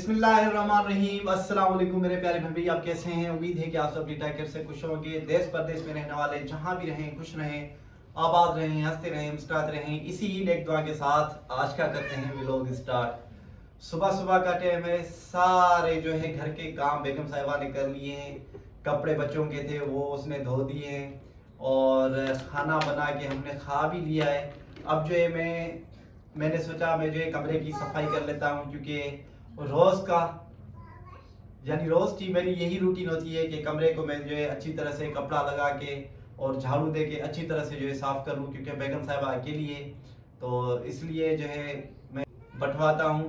बिस्मिल्लाहिर्रहमानिर्रहीम। अस्सलाम वालेकुम मेरे प्यारे भाई, आप कैसे हैं? उम्मीद है कि आप सब ठीक से खुश होंगे। देश परदेश में रहने वाले जहां भी रहें, खुश रहें, आबाद रहें, हंसते रहें, मुस्कुराते रहें। इसी ही नेक दुआ के साथ आज का करते हैं व्लॉग स्टार्ट। सुबह सुबह का टाइम है, सारे जो है घर के काम बेगम साहिबा ने कर लिए हैं। कपड़े बच्चों के थे वो उसने धो दिए हैं और खाना बना के हमने खा भी लिया है। अब जो है मैंने सोचा मैं जो है कमरे की सफाई कर लेता हूँ, क्योंकि रोज का रोज की मेरी यही रूटीन होती है कि कमरे को मैं जो है अच्छी तरह से कपड़ा लगा के और झाड़ू दे के अच्छी तरह से जो है साफ कर लूँ, क्योंकि बेगम साहिबा अकेली है तो इसलिए जो है मैं बंटवाता हूँ।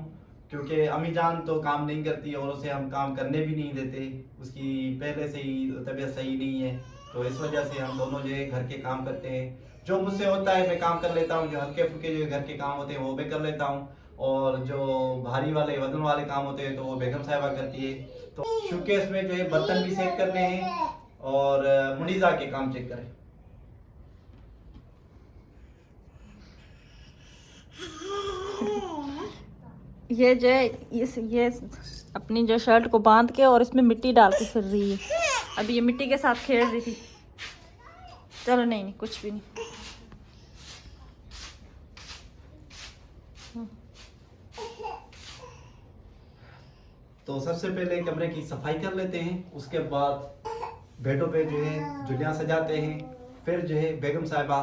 क्योंकि अम्मी जान तो काम नहीं करती और उसे हम काम करने भी नहीं देते, उसकी पहले से ही तबीयत सही नहीं है, तो इस वजह से हम दोनों जो है घर के काम करते हैं। जो मुझसे होता है मैं काम कर लेता हूँ, जो हल्के फुल्के जो घर के काम होते हैं वो मैं कर लेता हूँ, और जो भारी वाले वजन वाले काम होते हैं तो वो बेगम साहिबा करती है। तो शोकेस में जो है बर्तन भी सेट करने हैं और मुनीजा के काम चेक करें। ये जो है ये अपनी जो शर्ट को बांध के और इसमें मिट्टी डाल के फिर रही है। अभी ये मिट्टी के साथ खेल रही थी। चलो नहीं कुछ भी नहीं। तो सबसे पहले कमरे की सफाई कर लेते हैं, उसके बाद बेडों पे जो है झुलियाँ सजाते हैं। फिर जो है बेगम साहिबा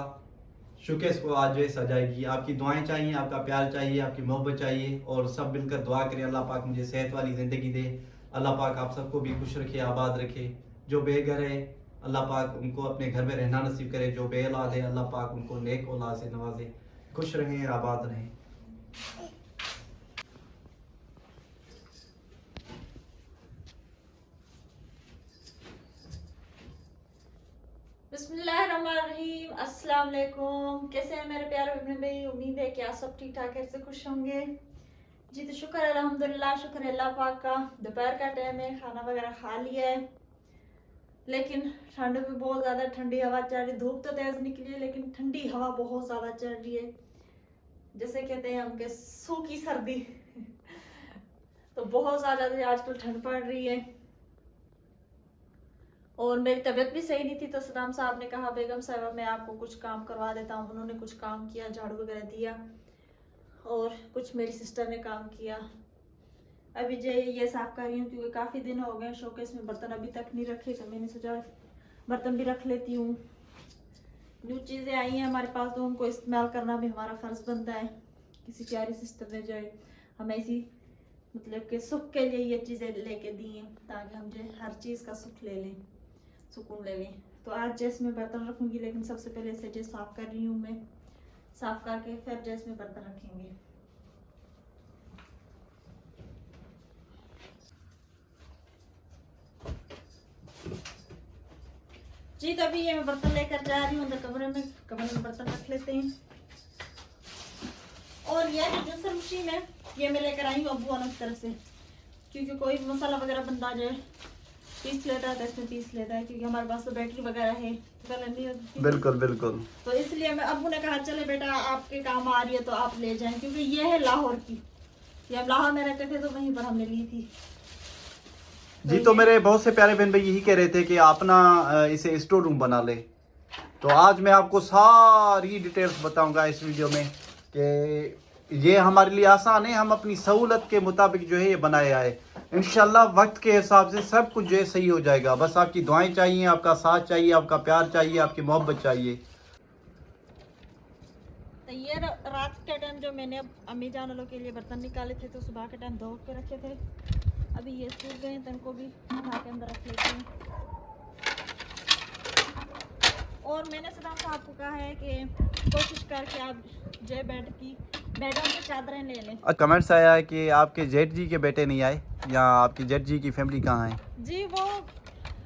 शोकेस को आज जो है सजाएगी। आपकी दुआएं चाहिए, आपका प्यार चाहिए, आपकी मोहब्बत चाहिए, और सब मिलकर दुआ करें अल्लाह पाक मुझे सेहत वाली ज़िंदगी दे। अल्लाह पाक आप सबको भी खुश रखे, आबाद रखे। जो बेघर है अल्लाह पाक उनको अपने घर में रहना नसीब करे, जो बे औलाद है अल्लाह पाक उनको नेक औलाद से नवाजे। खुश रहें, आबाद रहें। बिस्मिल्लाहिर्रहमानिर्रहीम। अस्सलाम वालेकुम। कैसे हैं मेरे प्यारे बहन भाई? उम्मीद है कि आप सब ठीक ठाक है, से खुश होंगे। जी तो शुक्र है, अल्हम्दुलिल्लाह, शुक्र है अल्लाह पाक का। दोपहर का टाइम है, खाना वगैरह खा लिया है, लेकिन ठंड में बहुत ज़्यादा ठंडी हवा चल रही। धूप तो तेज़ निकली है लेकिन ठंडी हवा बहुत ज़्यादा चल रही है, जैसे कहते हैं हम के सूखी सर्दी। तो बहुत ज़्यादा आजकल ठंड पड़ रही है और मेरी तबीयत भी सही नहीं थी, तो सदाम साहब ने कहा बेगम साहिबा मैं आपको कुछ काम करवा देता हूँ। उन्होंने कुछ काम किया, झाड़ू वगैरह दिया, और कुछ मेरी सिस्टर ने काम किया। अभी जो ये साफ कर रही हूँ क्योंकि काफ़ी दिन हो गए शोकेस में बर्तन अभी तक नहीं रखे, तो मैंने सोचा बर्तन भी रख लेती हूँ। न्यू चीज़ें आई हैं हमारे पास तो उनको इस्तेमाल करना भी हमारा फ़र्ज़ बनता है। किसी प्यारी सिस्टर ने जो है हमें इसी मतलब कि सुख के लिए ये चीज़ें लेके दी हैं, ताकि हम जो हर चीज़ का सुख ले लें, सुकून ले लें। तो आज जैसे मैं बर्तन रखूँगी, लेकिन सबसे पहले इसे जो साफ़ कर रही हूँ मैं, साफ़ करके फिर जैसे में बर्तन रखेंगे। जी तो अभी ये मैं बर्तन लेकर जा रही हूँ अंदर कमरे में बर्तन रख लेते हैं। और ये जो जूसर मशीन है ये मैं लेकर आई हूँ अब्बू वाला तरफ से, क्योंकि कोई मसाला वगैरह बनता जो है पीस लेता है तो इसमें पीस लेता है, क्योंकि हमारे पास तो बैटरी वगैरह है नहीं होती। बिल्कुल बिल्कुल। तो इसलिए मैं अब्बू ने कहा चले बेटा आपके काम आ रही है तो आप ले जाएं, क्योंकि ये है लाहौर की, ये हम लाहौर में रहते थे तो वहीं पर हमने ली थी। जी तो मेरे बहुत से प्यारे बहन भाई यही कह रहे थे कि आप ना इसे स्टोर रूम बना ले, तो आज मैं आपको सारी डिटेल्स बताऊंगा इस वीडियो में कि ये हमारे लिए आसान है, हम अपनी सहूलत के मुताबिक जो है ये बनाया है। इंशाल्लाह वक्त के हिसाब से सब कुछ जो है सही हो जाएगा। बस आपकी दुआएं चाहिए, आपका साथ चाहिए, आपका प्यार चाहिए, आपकी मोहब्बत चाहिए। तो ये रात के टाइम जो मैंने अम्मी जान वालों के लिए बर्तन निकाले थे तो सुबह के टाइम धो के रखे थे, अभी ये सूख गए तो इनको भी उठा के अंदर रख लेते हैं। और मैंने सदाम साहब को कहा है कि कोशिश करके आप जो बेडों की चादरें ले लें। कमेंट्स आया है कि आपके जेठ जी के बेटे नहीं आए, या आपकी जेठ जी की फैमिली कहाँ है? जी वो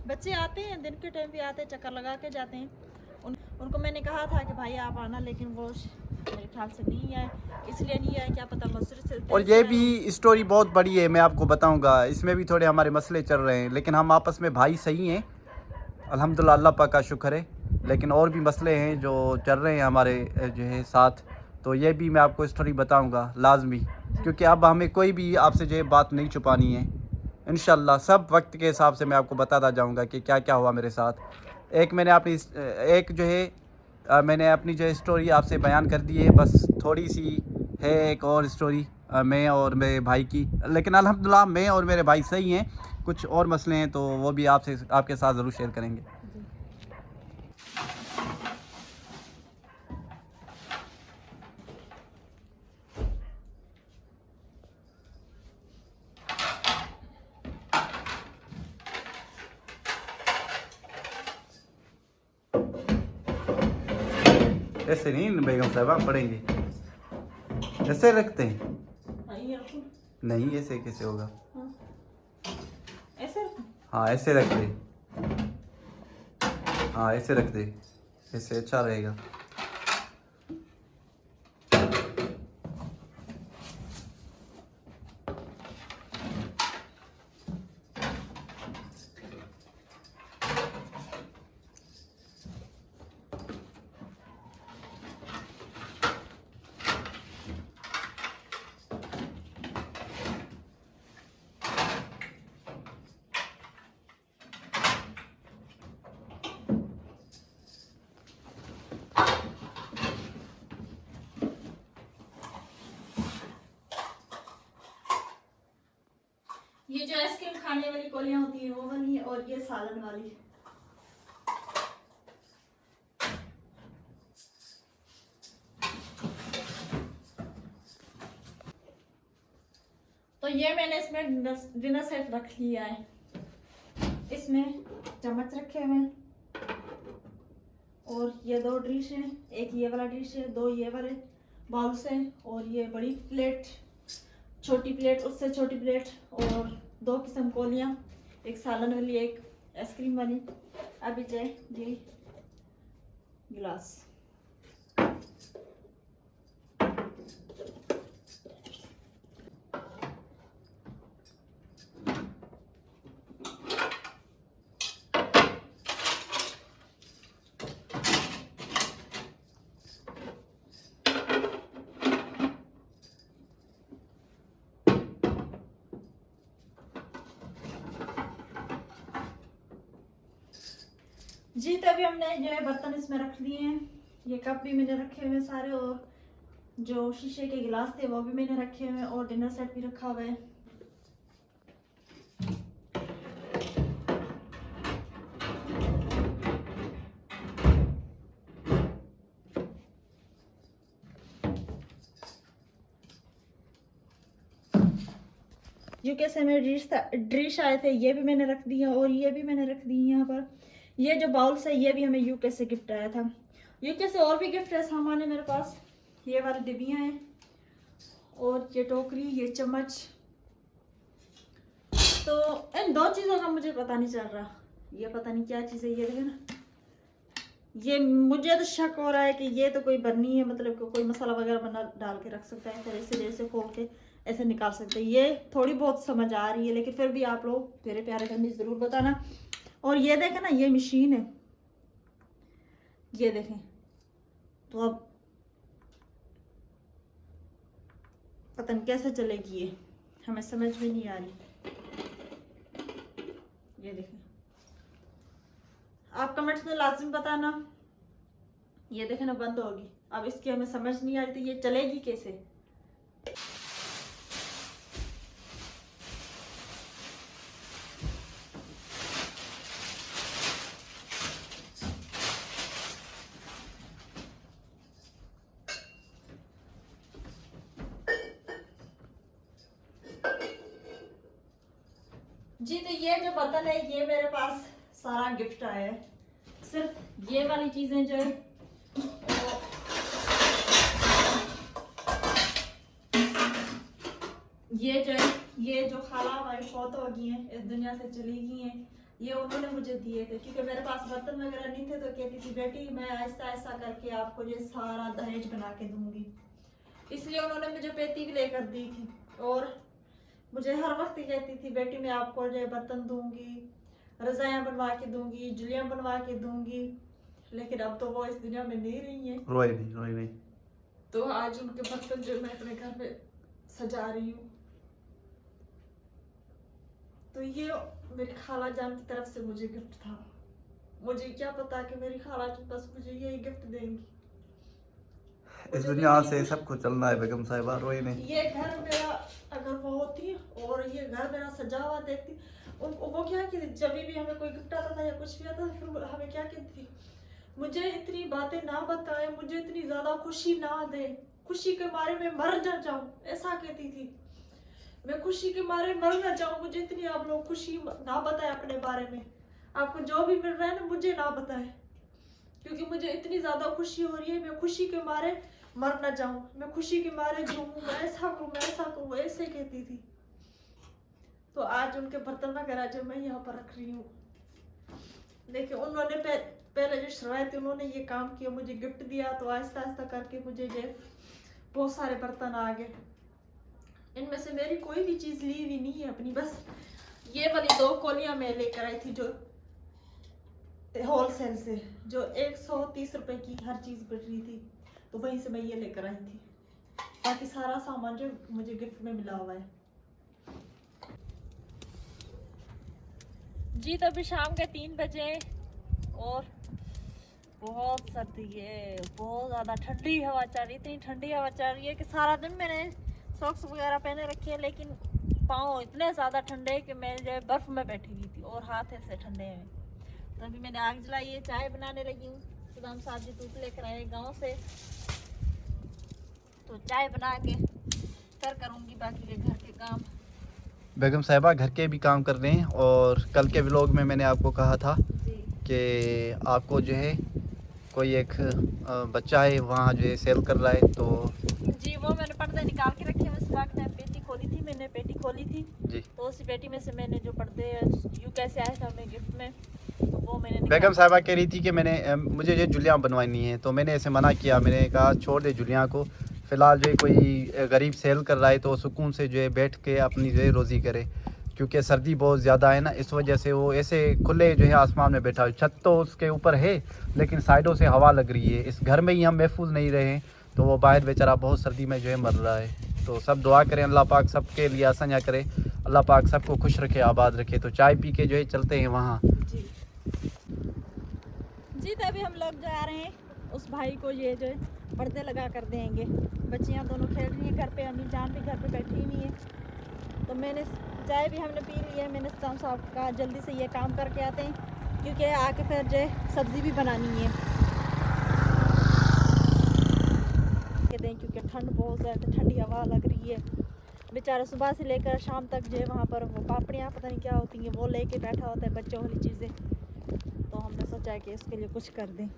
बच्चे आते हैं, दिन के टाइम भी आते हैं, चक्कर लगा के जाते हैं। उनको मैंने कहा था कि भाई आप आना, लेकिन वो मेरे ख्याल से नहीं आए। इसलिए नहीं आए, क्या पता मजदूरी से। और ये भी स्टोरी बहुत बड़ी है, मैं आपको बताऊंगा। इसमें भी थोड़े हमारे मसले चल रहे हैं, लेकिन हम आपस में भाई सही हैं अल्हम्दुलिल्लाह, अल्लाह पाक का शुक्र है। लेकिन और भी मसले हैं जो चल रहे हैं हमारे जो है साथ, तो ये भी मैं आपको स्टोरी बताऊंगा लाजमी। क्योंकि अब हमें कोई भी आपसे जो है बात नहीं छुपानी है। इंशाल्लाह सब वक्त के हिसाब से मैं आपको बताता जाऊंगा कि क्या क्या हुआ मेरे साथ। एक जो है मैंने अपनी जो स्टोरी आपसे बयान कर दी है, बस थोड़ी सी है एक और स्टोरी मैं और मेरे भाई की। लेकिन अल्हम्दुलिल्लाह मैं और मेरे भाई सही हैं, कुछ और मसले हैं तो वो भी आपके साथ ज़रूर शेयर करेंगे। जी। ऐसे नहीं बेगम साहब पढ़ेंगे, ऐसे रखते हैं। ये रखो। नहीं ऐसे कैसे होगा? हाँ, ऐसे रखो। हाँ ऐसे रख दे, हाँ ऐसे रख दे, ऐसे अच्छा रहेगा। ये जो आइसक्रीम खाने वाली कोलियां होती है वो वाली है, और ये सालन वाली। तो ये मैंने इसमें डिनर सेट रख लिया है। इसमें चम्मच रखे हुए हैं, और ये 2 डिश हैं, एक ये वाला डिश है, 2 ये वाले बाउल्स हैं, और ये बड़ी प्लेट, छोटी प्लेट, उससे छोटी प्लेट, और 2 किस्म कोलियां, एक सालन वाली एक आइसक्रीम वाली। अभी जाए ये गिलास। जी तो अभी हमने जो है बर्तन इसमें रख लिए हैं। ये कप भी मैंने रखे हुए सारे, और जो शीशे के गिलास थे वो भी मैंने रखे हुए हैं, और डिनर सेट भी रखा हुआ है। यूके से मेरे डिश आए थे, ये भी मैंने रख दिया, और ये भी मैंने रख दी यहाँ पर। ये जो बाउल्स है ये भी हमें यूके से गिफ्ट आया था। यूके से और भी गिफ्ट है, सामान है मेरे पास। ये वाली डिब्बियाँ हैं, और ये टोकरी, ये चम्मच। तो इन 2 चीज़ों का मुझे पता नहीं चल रहा, ये पता नहीं क्या चीज़ है। ये देखे ना, ये मुझे तो शक हो रहा है कि ये तो कोई बर्नी है, मतलब कि कोई मसाला वगैरह बना डाल के रख सकता है, फिर ऐसे जैसे खोल के ऐसे निकाल सकते हैं। ये थोड़ी बहुत समझ आ रही है, लेकिन फिर भी आप लोग मेरे प्यारे बंदी ज़रूर बताना। और ये देखें ना, ये मशीन है, ये देखें। तो अब पता नहीं कैसे चलेगी, ये हमें समझ में नहीं आ रही। ये देखें, आप कमेंट्स में लाजिम बताना। ये देखें ना, बंद होगी। अब इसकी हमें समझ नहीं आ रही, तो ये चलेगी कैसे। जी तो ये जो बर्तन है ये मेरे पास सारा गिफ्ट आया है। सिर्फ ये वाली चीजें जो है ये जो है, ये जो खाला हमारी फौत हो गई हैं, इस दुनिया से चली गई हैं, ये उन्होंने मुझे दिए थे। क्योंकि मेरे पास बर्तन वगैरह नहीं थे, तो कहती थी बेटी मैं ऐसा ऐसा करके आपको ये सारा दहेज बना के दूंगी। इसलिए उन्होंने मुझे पेटी भी लेकर दी थी, और मुझे हर वक्त ही कहती थी बेटी मैं आपको जो बर्तन दूंगी, रजायां बनवा के दूंगी, जुलियां बनवा के दूंगी। लेकिन अब तो वो इस दुनिया में नहीं रही हैं। रोए नहीं। तो आज उनके बर्तन जो मैं अपने घर में सजा रही हूँ। तो ये मेरी खाला जान की तरफ से मुझे गिफ्ट था। मुझे क्या पता कि मेरी खाला जान बस मुझे यही गिफ्ट देंगी। इस दुनिया से सबको चलना है बेगम साहिबा, रोई नहीं। ये घर मेरा अगर वो होती और ये घर मेरा सजा हुआ देखती, उनको वो क्या कहती, जब भी हमें कोई गिफ्ट आता था या कुछ भी आता था, फिर हमें क्या कहती थी, मुझे इतनी बातें ना बताए, मुझे इतनी ज्यादा खुशी ना दे, खुशी के मारे में मर ना जाऊं, ऐसा कहती थी। मैं खुशी के मारे मर ना जाऊं, मुझे इतनी आप लोग खुशी ना बताए अपने बारे में। आपको जो भी मिल रहा है ना, मुझे ना बताए, क्योंकि मुझे इतनी ज्यादा खुशी हो रही है। मैं खुशी के मारे मर ना जाऊं, मैं खुशी के मारे झूमूं, मैं ऐसा करूं, मैं ऐसा करूं, ऐसे कहती थी। तो आज उनके बर्तन वगैरह जो मैं यहाँ पर रख रही हूँ, देखिए उन्होंने पहले जो शुरुआत थी, उन्होंने ये काम किया, मुझे गिफ्ट दिया, तो आहिस्ता आहिस्ता करके मुझे जो बहुत सारे बर्तन आ गए। इनमें से मेरी कोई भी चीज ली हुई नहीं है अपनी, बस ये वाली 2 कोलियां मैं लेकर आई थी जो होलसेल से, जो 130 रुपए की हर चीज बिक रही थी, तो वहीं से मैं ये लेकर आई थी। बाकी सारा सामान जो मुझे गिफ्ट में मिला हुआ है। जी तो अभी शाम के 3 बजे और बहुत सर्दी है, बहुत ज़्यादा ठंडी हवा चल रही है। इतनी ठंडी हवा चल रही है कि सारा दिन मैंने सॉक्स वगैरह पहने रखे हैं, लेकिन पाँव इतने ज़्यादा ठंडे कि मैं जो बर्फ़ में बैठी हुई थी और हाथ ऐसे ठंडे हैं। तो अभी मैंने आग जलाई है, चाय बनाने लगी हूँ। सदाम साहब जी दूध लेकर आए गाँव से, तो चाय बना के फिर करूँगी बाकी के घर के काम। बेगम साहिबा घर के भी काम कर रहे हैं, और कल के व्लॉग में मैंने आपको कहा था कि आपको जो है कोई एक बच्चा है वहाँ जो है सेल कर रहा है, तो जी वो मैंने पर्दे निकाल के रखे हैं। सुबह के टाइम पेटी खोली थी, मैंने पेटी खोली थी जी तो उसी पेटी में से मैंने जो पर्दे यू कैसे आया था हमें गिफ्ट में, तो वो मैंने बेगम साहिबा कह रही थी कि मुझे ये जुलियाँ बनवानी है, तो मैंने ऐसे मना किया। मैंने कहा छोड़ दे जुलियाँ को, फ़िलहाल जो है कोई गरीब सेल कर रहा है तो सुकून से जो है बैठ के अपनी जो है रोज़ी करे, क्योंकि सर्दी बहुत ज़्यादा है ना, इस वजह से वो ऐसे खुले जो है आसमान में बैठा है। छत तो उसके ऊपर है लेकिन साइडों से हवा लग रही है। इस घर में ही हम महफूज नहीं रहे हैं, तो वो बाहर बेचारा बहुत सर्दी में जो है मर रहा है। तो सब दुआ करें, अल्लाह पाक सबके लिए आसानियाँ करे, अल्लाह पाक सबको खुश रखे, आबाद रखे। तो चाय पी के जो है चलते हैं वहाँ। जी तो अभी हम लोग जा रहे हैं, उस भाई को ये जो है पर्दे लगा कर देंगे। बच्चियाँ दोनों खेल रही हैं घर पे, अम्मी जान भी घर पे बैठी हुई है। तो मैंने चाय भी हमने पी ली है। मैंने सदाम साहब का जल्दी से ये काम करके आते हैं, क्योंकि आके फिर जो है सब्ज़ी भी बनानी है के दें, क्योंकि ठंड बहुत ज़्यादा, ठंडी हवा लग रही है। बेचारा सुबह से लेकर शाम तक जो है वहाँ पर वो पापड़ियाँ पता नहीं क्या होती हैं वो लेके बैठा होता है, बच्चों वाली चीज़ें। तो हमने सोचा है कि इसके लिए कुछ कर दें।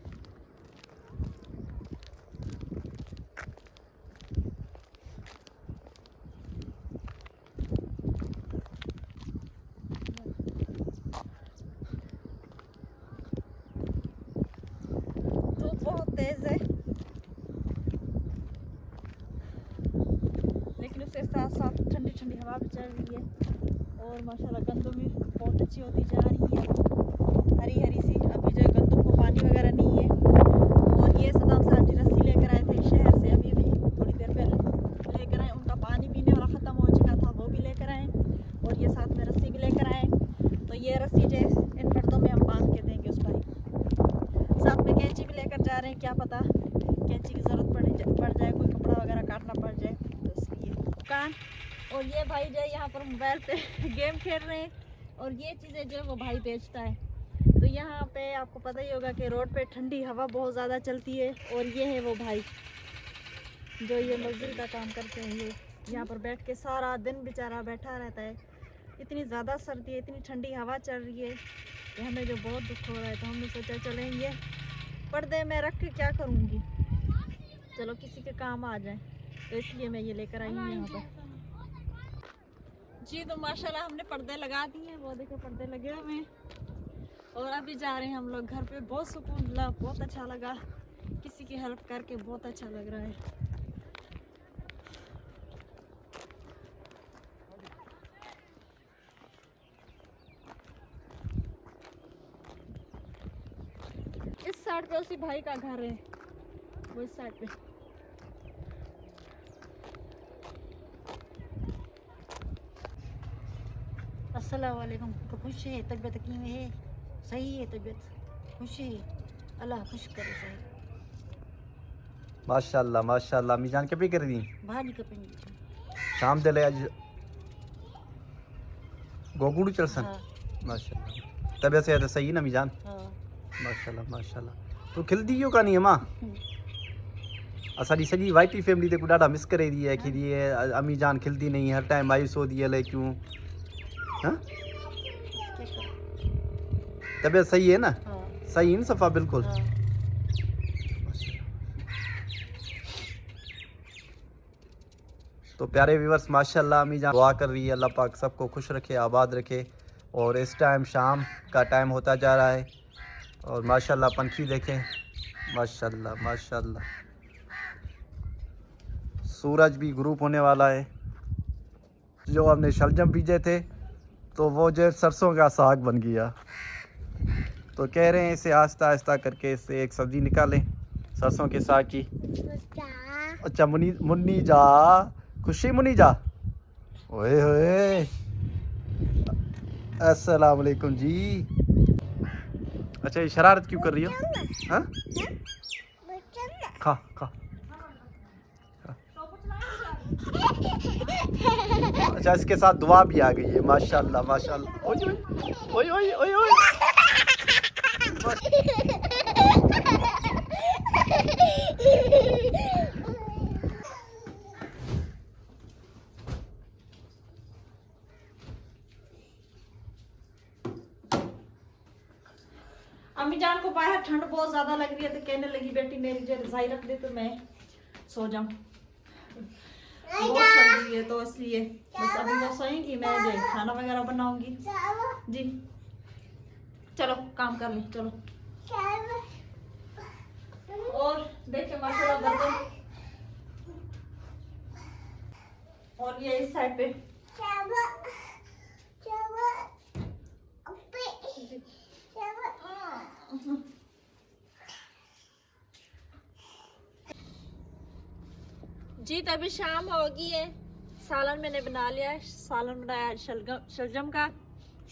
तो बहुत तेज़ है, लेकिन उसके साथ साथ ठंडी ठंडी हवा भी चल रही है। और माशाल्लाह गंदम भी बहुत अच्छी होती जा रही है, हरी हरी सी। अभी जो गंदम को पानी वगैरह नहीं है। और ये सदाम साहब जी रस्सी लेकर आए थे शहर से, अभी थोड़ी देर पहले लेकर आए। उनका पानी पीने वाला ख़त्म हो चुका था, वो भी लेकर आए, और ये साथ में रस्सी भी लेकर आए। तो ये रस्सी जो इन पर्दों में हम बांध के देंगे उस भाई को। साथ में कैंची भी लेकर जा रहे हैं, क्या पता कैंची की ज़रूरत पड़ जाए, कोई कपड़ा वगैरह काटना पड़ जाए, तो इसलिए दुकान। और ये भाई जो है यहाँ पर मोबाइल पे गेम खेल रहे हैं, और ये चीज़ें जो है वो भाई बेचता है। तो यहाँ पे आपको पता ही होगा कि रोड पे ठंडी हवा बहुत ज़्यादा चलती है, और ये है वो भाई जो ये मजदूर का काम करते हैं। ये यहाँ पर बैठ के सारा दिन बेचारा बैठा रहता है। इतनी ज़्यादा सर्दी है, इतनी ठंडी हवा चल रही है कि हमें जो बहुत दुख हो रहा है। तो हमने सोचा चलें ये पर्दे में रख के क्या करूँगी, चलो किसी के काम आ जाए, तो इसलिए मैं ये लेकर आई हूँ यहाँ पर। जी तो माशाल्लाह हमने पर्दे लगा दिए हैं, वो देखो पर्दे लगे हुए हैं। और अभी जा रहे हैं हम लोग घर पे। बहुत सुकून मिला, बहुत अच्छा लगा, किसी की हेल्प करके बहुत अच्छा लग रहा है। इस साइड पे उसी भाई का घर है, वो इस साइड पे। अस्सलाम वालेकुम। तो खुश है, तबीयत की में है, सही है तबीयत, खुश है, अल्लाह खुश करे सही। माशाल्लाह माशाल्लाह। अम्मी जान के भी कर दी भाजी का पिंड। शाम दे ले आज गोगुड़ चलसन। हाँ माशाल्लाह तबीयत से सही है ना अम्मी जान? हाँ। माशाल्लाह माशाल्लाह। तू खिलदी क्यों का नहीं है मां? असाडी सजी वाइटी फैमिली ते को डाटा मिस करे दी है कि ये अम्मी जान खिलदी नहीं, हर टाइम मायूस हो दी है ले क्यों? हां तबीयत सही है ना? हाँ सही है ना सफा बिल्कुल? हाँ। तो प्यारे व्यूअर्स माशाल्लाह अम्मी जान दुआ कर रही है अल्लाह पाक सबको खुश रखे, आबाद रखे। और इस टाइम शाम का टाइम होता जा रहा है और माशाल्लाह पंखी देखें, माशाल्लाह माशाल्लाह। सूरज भी ग्रुप होने वाला है। जो हमने शलजम बीजे थे तो वो जो सरसों का साग बन गया, तो कह रहे हैं इसे आहिस्ता आहिस्ता करके इससे एक सब्जी निकालें सरसों के साग की। अच्छा मुन्नी जा, खुशी मुन्नी जा, ओए होए, अस्सलाम वालेकुम जी। अच्छा ये शरारत क्यों कर रही हो? हाँ खा खा। अच्छा इसके साथ दुआ भी आ गई है माशाल्लाह माशाल्लाह। ओए ओए ओए ओए ओए। अम्मी जान को बाहर ठंड बहुत ज्यादा लग रही है तो कहने लगी बेटी मेरी जो रजाई रख दे तो मैं सो जाऊं। बहुत सर्दी है तो इसलिए बस अभी वो सोएंगी, मैं जो खाना वगैरह बनाऊंगी जी। चलो काम कर ले चलो। और देखिए माशाल्लाह बर्तन, और ये इस साइड पे जी। तो अभी शाम होगी है, सालन मैंने बना लिया है, सालन बनाया शलजम का।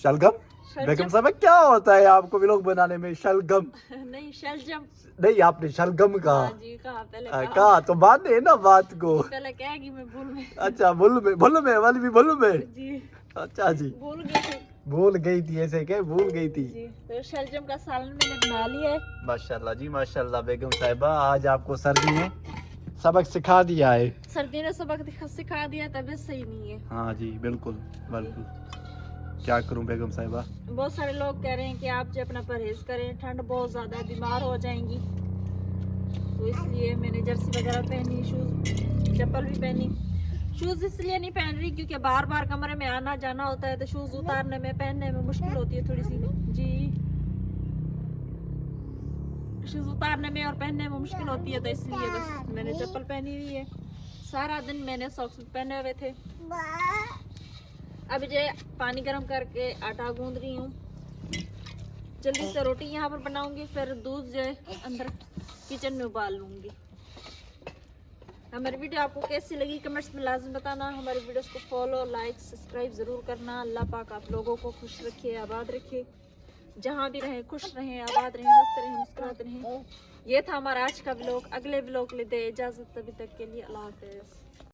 शलगम? बेगम साहब क्या होता है आपको व्लॉग बनाने में? शलगम नहीं शलजम नहीं, आपने शलगम कहा। हाँ जी कहा पहले कहा तो माने ना बात को। पहले कहेगी मैं भूल में। अच्छा भूल में वाली भी भूल में। जी अच्छा जी भूल गई थी, ऐसे क्या भूल गई थी जी। तो शलजम का सालन मैंने बना लिया है। माशाल्लाह जी माशाल्लाह। बेगम साहिबा आज आपको सर्दी में सबक सिखा दिया है। सर्दी ने सबक सिखा दिया, तबीयत सही नहीं है। हाँ जी बिल्कुल बिल्कुल। क्या करूं बेगम साहिबा? बहुत सारे लोग कह रहे हैं कि आप जो अपना परहेज करें, ठंड बहुत ज्यादा है, बीमार हो जाएंगी। तो इसलिए मैंने जर्सी वगैरह पहनी, शूज चप्पल भी पहनी। शूज इसलिए नहीं पहन रही क्योंकि बार बार कमरे में आना जाना होता है तो शूज उतारने में पहनने में मुश्किल होती है थोड़ी सी जी। शूज उतारने में और पहनने में मुश्किल होती है तो इसलिए बस मैंने चप्पल पहनी हुई है। सारा दिन मैंने सॉक्स पहने हुए थे। अभी जो पानी गर्म करके आटा गूंद रही हूँ, जल्दी से रोटी यहाँ पर बनाऊंगी, फिर दूध जो अंदर किचन में उबाल लूंगी। हमारी वीडियो आपको कैसी लगी कमेंट्स में लाजम बताना। हमारी वीडियोस को फॉलो लाइक सब्सक्राइब ज़रूर करना। अल्लाह पाक आप लोगों को खुश रखे, आबाद रखे, जहाँ भी रहें खुश रहें, आबाद रहें, हंसते रहें, मुस्कुराते रहें। ये था हमारा आज का व्लॉग। अगले व्लॉग लेते इजाज़त, तभी तक के लिए अल्लाह हाफ़िज़।